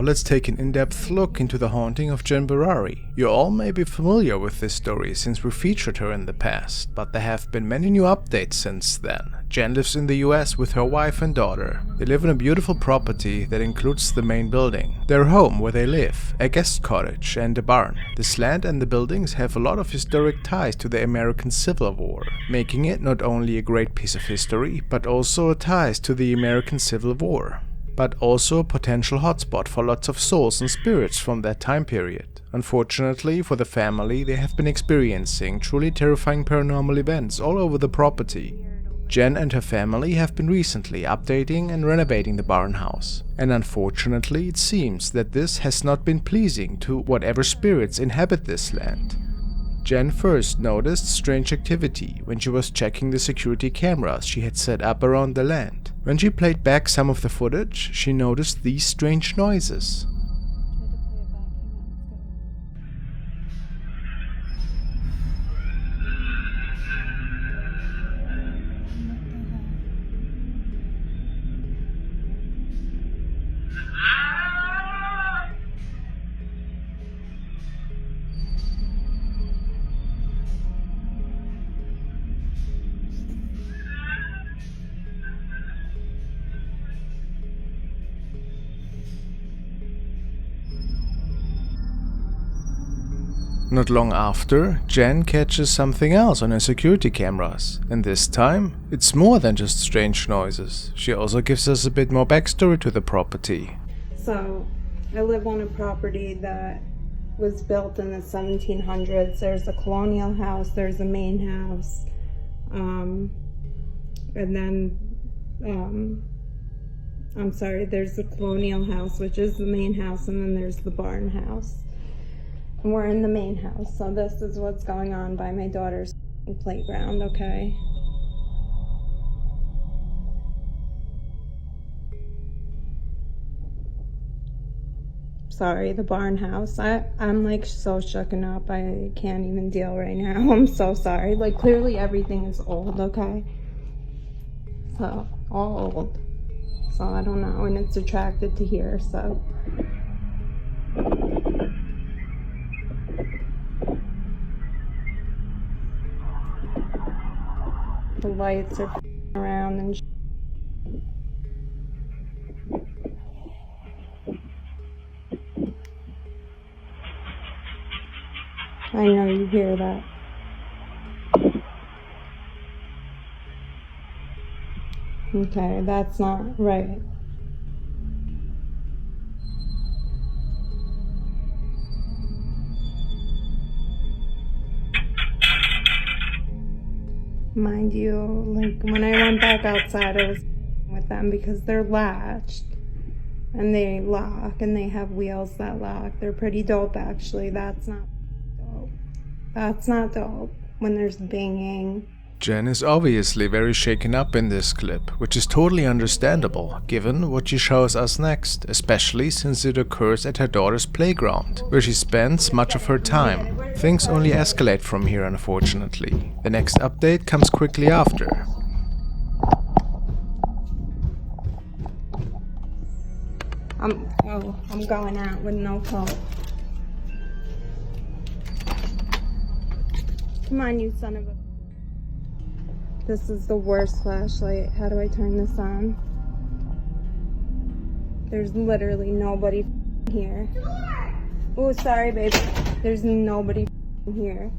now let's take an in-depth look into the haunting of Jen Berari. You all may be familiar with this story since we featured her in the past, but there have been many new updates since then. Jen lives in the US with her wife and daughter. They live in a beautiful property that includes the main building, their home where they live, a guest cottage and a barn. This land and the buildings have a lot of historic ties to the American Civil War, making it not only a great piece of history, but also ties to the American Civil War. But also a potential hotspot for lots of souls and spirits from that time period. Unfortunately for the family, they have been experiencing truly terrifying paranormal events all over the property. Jen and her family have been recently updating and renovating the barn house, and unfortunately it seems that this has not been pleasing to whatever spirits inhabit this land. Jen first noticed strange activity when she was checking the security cameras she had set up around the land. When she played back some of the footage, she noticed these strange noises. Not long after, Jen catches something else on her security cameras, and this time, it's more than just strange noises. She also gives us a bit more backstory to the property. So, I live on a property that was built in the 1700s. There's a colonial house, there's a main house, and then, there's the colonial house, which is the main house, and then there's the barn house. And we're in the main house, so this is what's going on by my daughter's playground, okay? Sorry, the barn house. I'm like so shooken up, I can't even deal right now. I'm so sorry. Like clearly everything is old, okay? So, all old. So I don't know, and it's attracted to here, so. The lights are around and I know you hear that. Okay, that's not right. Mind you, like when I went back outside, I was with them because they're latched and they lock and they have wheels that lock. They're pretty dope, actually. That's not dope. That's not dope when there's banging. Jen is obviously very shaken up in this clip, which is totally understandable given what she shows us next, especially since it occurs at her daughter's playground, where she spends much of her time. Things only escalate from here, unfortunately. The next update comes quickly after. I'm going out with no coat. Come on, you son of a... This is the worst flashlight. How do I turn this on? There's literally nobody here. Oh, sorry, baby. There's nobody here.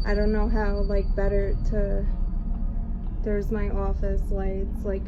I don't know how, like, better to... There's my office lights, like...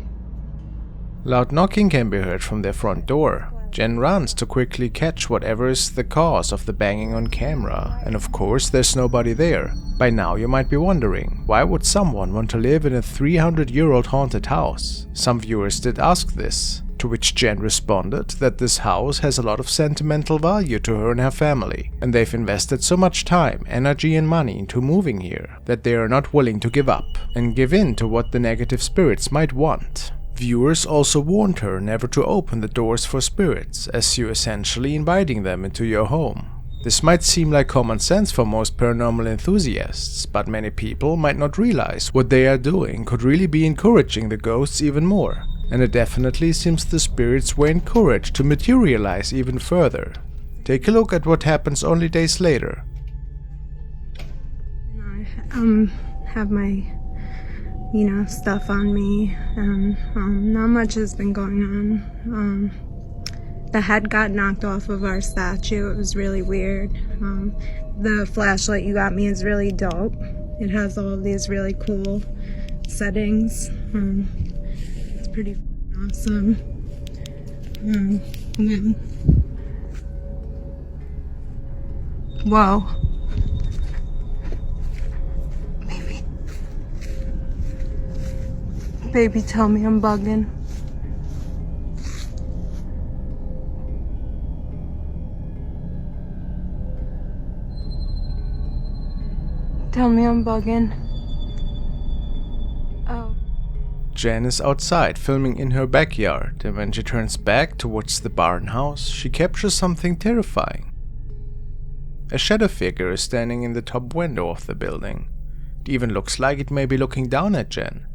Loud knocking can be heard from their front door. Jen runs to quickly catch whatever is the cause of the banging on camera, and of course there's nobody there. By now you might be wondering, why would someone want to live in a 300-year-old haunted house? Some viewers did ask this, to which Jen responded that this house has a lot of sentimental value to her and her family, and they've invested so much time, energy and money into moving here, that they are not willing to give up, and give in to what the negative spirits might want. Viewers also warned her never to open the doors for spirits, as you're essentially inviting them into your home. This might seem like common sense for most paranormal enthusiasts, but many people might not realize what they are doing could really be encouraging the ghosts even more. And it definitely seems the spirits were encouraged to materialize even further. Take a look at what happens only days later. I have my, stuff on me, and not much has been going on. The head got knocked off of our statue. It was really weird. The flashlight you got me is really dope. It has all of these really cool settings. It's pretty awesome. Whoa. Baby, tell me I'm bugging. Tell me I'm bugging. Oh. Jen is outside filming in her backyard, and when she turns back towards the barn house, she captures something terrifying. A shadow figure is standing in the top window of the building. It even looks like it may be looking down at Jen.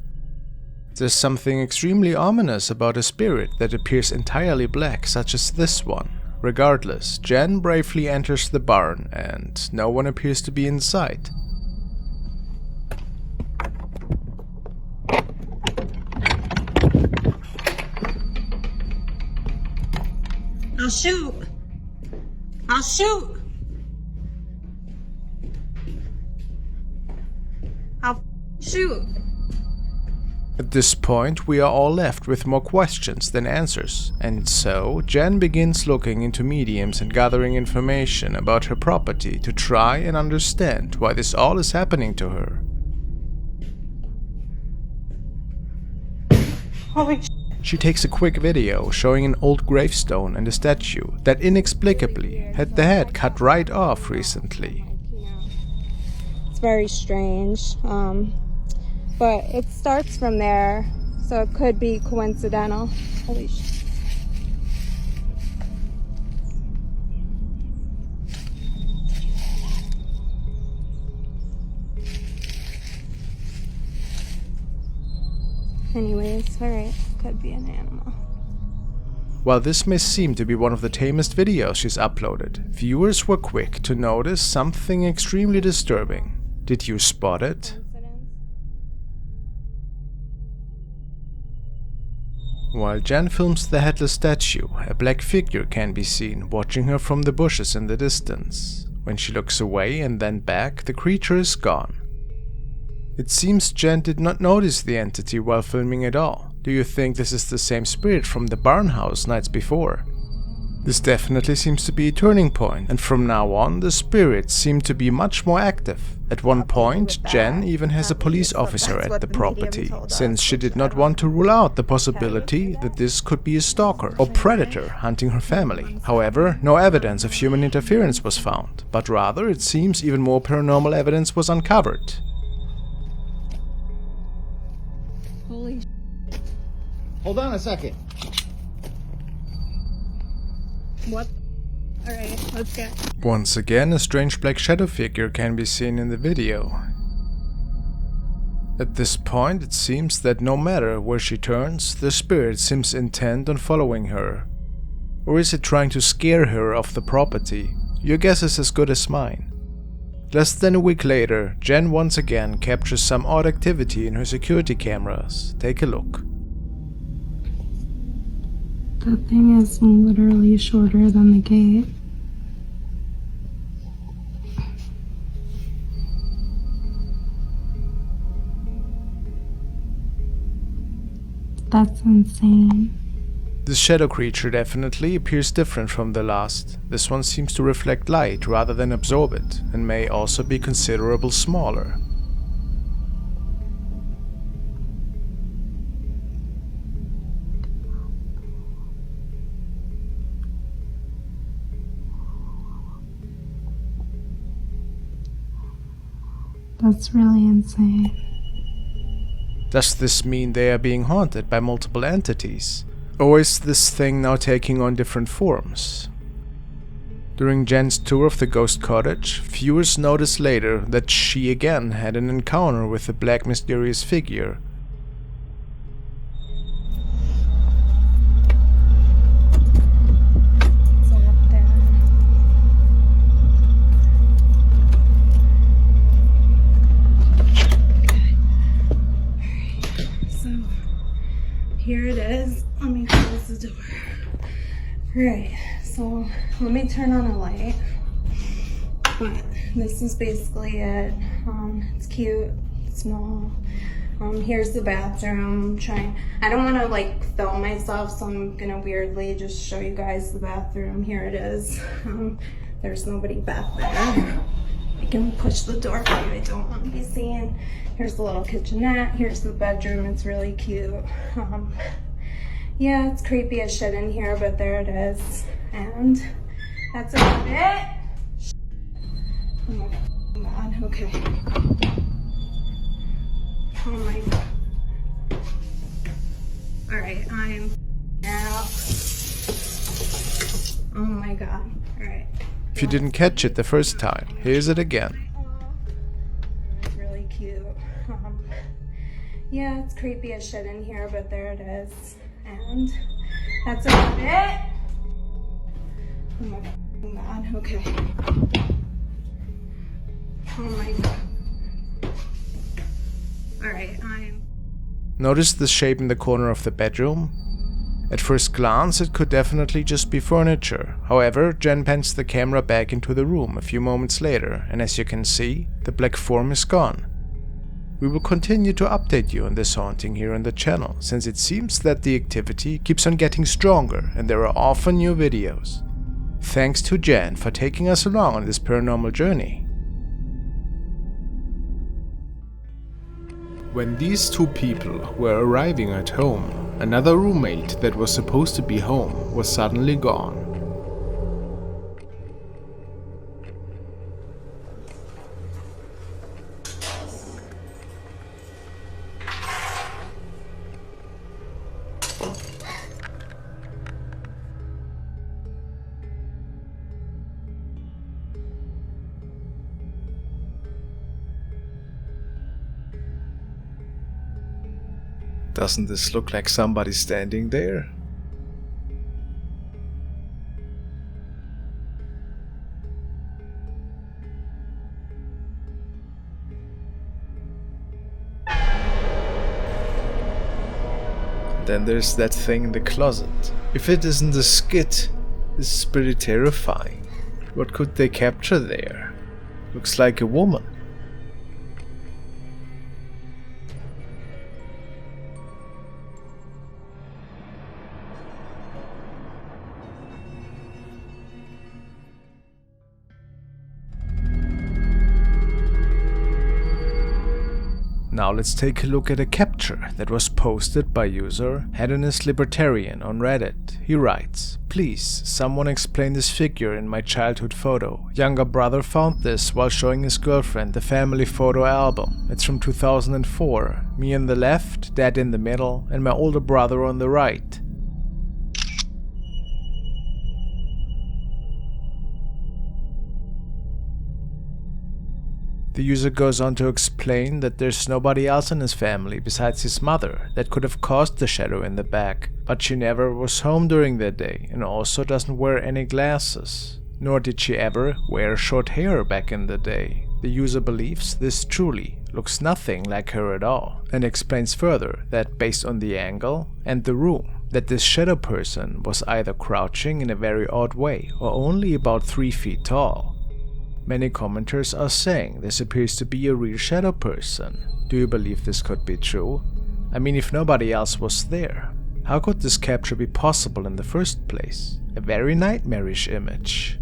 There's something extremely ominous about a spirit that appears entirely black, such as this one. Regardless, Jen bravely enters the barn, and no one appears to be in sight. I'll shoot. I'll shoot. I'll shoot. At this point, we are all left with more questions than answers, and so Jen begins looking into mediums and gathering information about her property to try and understand why this all is happening to her. Holy She takes a quick video showing an old gravestone and a statue that inexplicably had the head cut right off recently. It's very strange, but it starts from there, so it could be coincidental. Holy shit. Anyways, alright, could be an animal. While this may seem to be one of the tamest videos she's uploaded, viewers were quick to notice something extremely disturbing. Did you spot it? While Jen films the headless statue, a black figure can be seen watching her from the bushes in the distance. When she looks away and then back, the creature is gone. It seems Jen did not notice the entity while filming at all. Do you think this is the same spirit from the barn house nights before? This definitely seems to be a turning point, and from now on the spirits seem to be much more active. At one point, Jen even has a police officer at the property, since she did not want to rule out the possibility that this could be a stalker or predator hunting her family. However, no evidence of human interference was found, but rather it seems even more paranormal evidence was uncovered. Holy Hold on a second. What? Alright, let's go. Once again, a strange black shadow figure can be seen in the video. At this point, it seems that no matter where she turns, the spirit seems intent on following her. Or is it trying to scare her off the property? Your guess is as good as mine. Less than a week later, Jen once again captures some odd activity in her security cameras. Take a look. That thing is literally shorter than the gate. That's insane. This shadow creature definitely appears different from the last. This one seems to reflect light rather than absorb it, and may also be considerably smaller. That's really insane. Does this mean they are being haunted by multiple entities? Or is this thing now taking on different forms? During Jen's tour of the ghost cottage, viewers noticed later that she again had an encounter with a black mysterious figure. Alright, so let me turn on a light. But this is basically it. It's cute, it's small. Here's the bathroom. I don't want to like film myself, so I'm gonna weirdly just show you guys the bathroom. Here it is. There's nobody back there. I can push the door for you. I don't want to be seen. Here's the little kitchenette. Here's the bedroom. It's really cute. Yeah, it's creepy as shit in here, but there it is. And that's about it. Oh my god. Okay. Oh my god. Alright, I'm out. Oh my god. Alright. If you didn't catch it the first time, here's it again. It's really cute. Yeah, it's creepy as shit in here, but there it is. And that's about it. Oh my god. Okay. Oh my god. Alright, Notice the shape in the corner of the bedroom? At first glance, it could definitely just be furniture. However, Jen pans the camera back into the room a few moments later, and as you can see, the black form is gone. We will continue to update you on this haunting here on the channel, since it seems that the activity keeps on getting stronger and there are often new videos. Thanks to Jen for taking us along on this paranormal journey. When these two people were arriving at home, another roommate that was supposed to be home was suddenly gone. Doesn't this look like somebody standing there? Then there's that thing in the closet. If it isn't a skit, this is pretty terrifying. What could they capture there? Looks like a woman. Now let's take a look at a capture that was posted by user Hedonist Libertarian on Reddit. He writes, "Please, someone explain this figure in my childhood photo. Younger brother found this while showing his girlfriend the family photo album. It's from 2004. Me on the left, dad in the middle, and my older brother on the right. The user goes on to explain that there's nobody else in his family besides his mother that could have caused the shadow in the back, but she never was home during that day and also doesn't wear any glasses. Nor did she ever wear short hair back in the day. The user believes this truly looks nothing like her at all, and explains further that based on the angle and the room, that this shadow person was either crouching in a very odd way or only about 3 feet tall. Many commenters are saying this appears to be a real shadow person. Do you believe this could be true? I mean, if nobody else was there, how could this capture be possible in the first place? A very nightmarish image."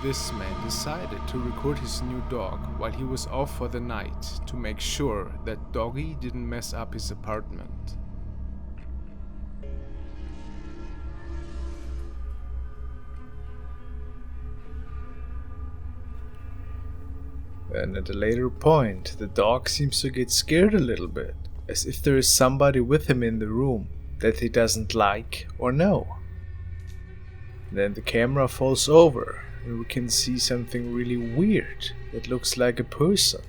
This man decided to record his new dog while he was off for the night to make sure that Doggy didn't mess up his apartment. And at a later point, the dog seems to get scared a little bit, as if there is somebody with him in the room that he doesn't like or know. Then the camera falls over and we can see something really weird that looks like a person,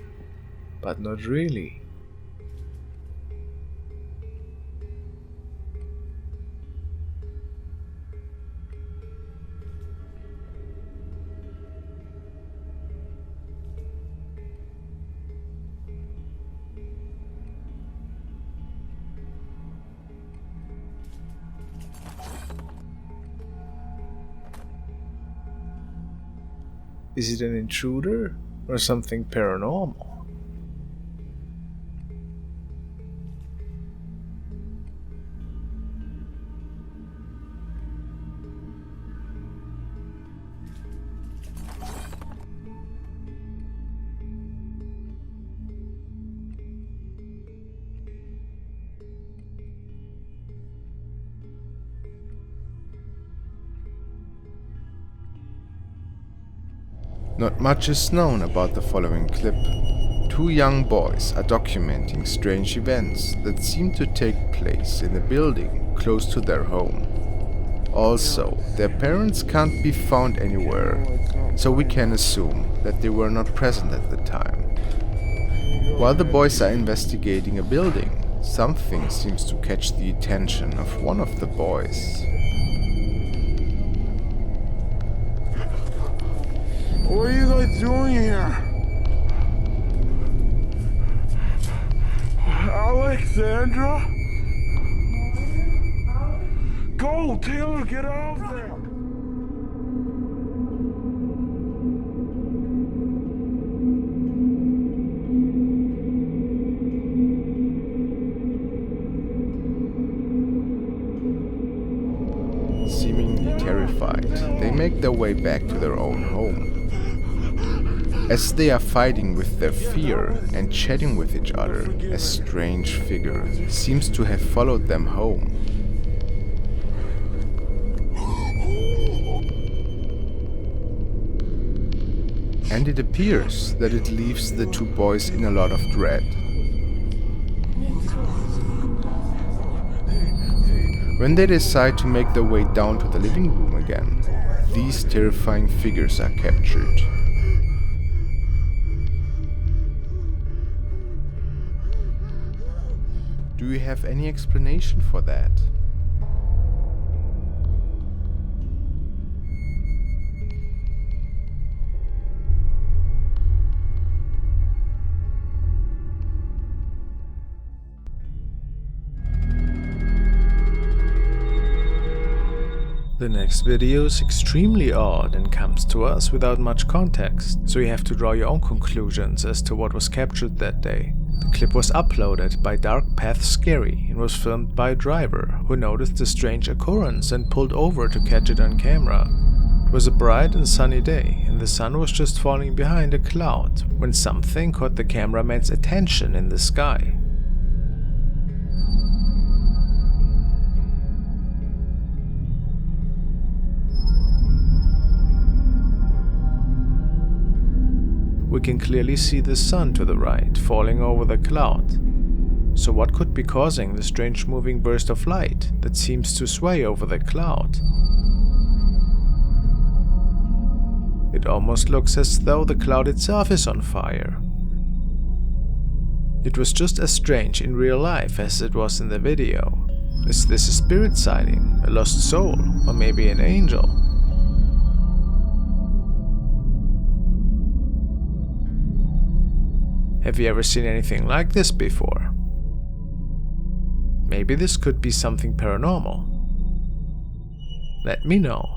but not really. Is it an intruder or something paranormal? Not much is known about the following clip. Two young boys are documenting strange events that seem to take place in a building close to their home. Also, their parents can't be found anywhere, so we can assume that they were not present at the time. While the boys are investigating a building, something seems to catch the attention of one of the boys. What are you guys doing here? Alexandra? Go, Taylor, get out of there! Seemingly terrified, they make their way back to their own home. As they are fighting with their fear and chatting with each other, a strange figure seems to have followed them home. And it appears that it leaves the two boys in a lot of dread. When they decide to make their way down to the living room again, these terrifying figures are captured. Do you have any explanation for that? The next video is extremely odd and comes to us without much context, so you have to draw your own conclusions as to what was captured that day. The clip was uploaded by Dark Path Scary and was filmed by a driver who noticed the strange occurrence and pulled over to catch it on camera. It was a bright and sunny day and the sun was just falling behind a cloud when something caught the cameraman's attention in the sky. We can clearly see the sun to the right, falling over the cloud. So what could be causing the strange moving burst of light that seems to sway over the cloud? It almost looks as though the cloud itself is on fire. It was just as strange in real life as it was in the video. Is this a spirit sighting, a lost soul, or maybe an angel? Have you ever seen anything like this before? Maybe this could be something paranormal. Let me know